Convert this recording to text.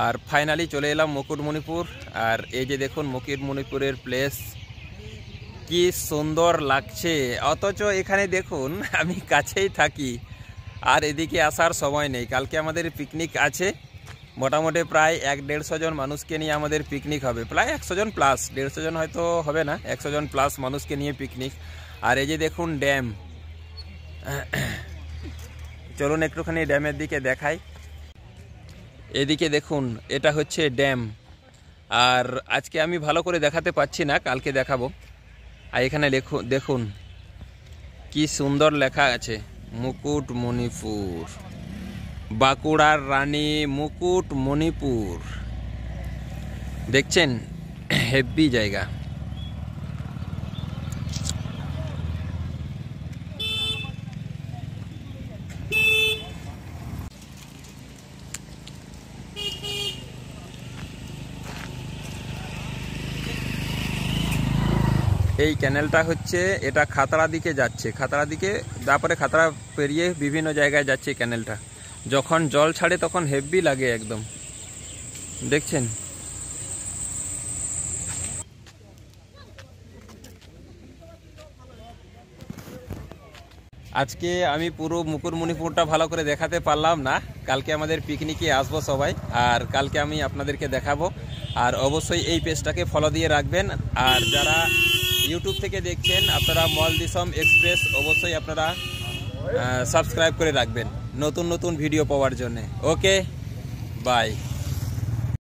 আর finally চলে এলাম মুকুটমণিপুর। আর এই যে দেখুন মুকুটমণিপুরের প্লেস কি সুন্দর লাগছে, অথচ এখানে দেখুন আমি কাছেই থাকি আর এদিকে আসার সময় নেই। কালকে আমাদের পিকনিক আছে, মোটামুটি প্রায় 1-150 জন মানুষকে নিয়ে আমাদের পিকনিক হবে, প্রায় 100 জন প্লাস, 150 জন হয়তো হবে না, 100 জন প্লাস মানুষকে নিয়ে পিকনিক। আর এই যে দেখুন ড্যাম, চলুন একটুখানি ড্যামের দিকে দেখাই। এদিকে দেখুন এটা হচ্ছে ড্যাম, আর আজকে আমি ভালো করে দেখাতে পাচ্ছি না, কালকে দেখাবো। আর এখানে দেখুন কি সুন্দর লেখা আছে মুকুটমণিপুর, বাঁকুড়ার রানী মুকুটমণিপুর। দেখছেন হেভি জায়গা। এই ক্যানেলটা হচ্ছে, এটা খাতড়া দিকে যাচ্ছে, খাতড়া দিকে, তারপরে খাতড়া পেরিয়ে বিভিন্ন জায়গায় যাচ্ছে ক্যানেলটা। যখন জল ছাড়ে তখন হেভি লাগে একদম, দেখছেন। আজকে আমি পুরো মুকুটমণিপুরটা ভালো করে দেখাতে পারলাম না, কালকে আমাদের পিকনিকে আসবো সবাই, আর কালকে আমি আপনাদেরকে দেখাবো। আর অবশ্যই এই পেজটাকে ফলো দিয়ে রাখবেন। আর যারা ইউটিউব থেকে দেখছেন আপনারা মলদিসম এক্সপ্রেস অবশ্যই আপনারা সাবস্ক্রাইব করে রাখবেন নতুন নতুন ভিডিও পাওয়ার জন্য। ওকে, বাই।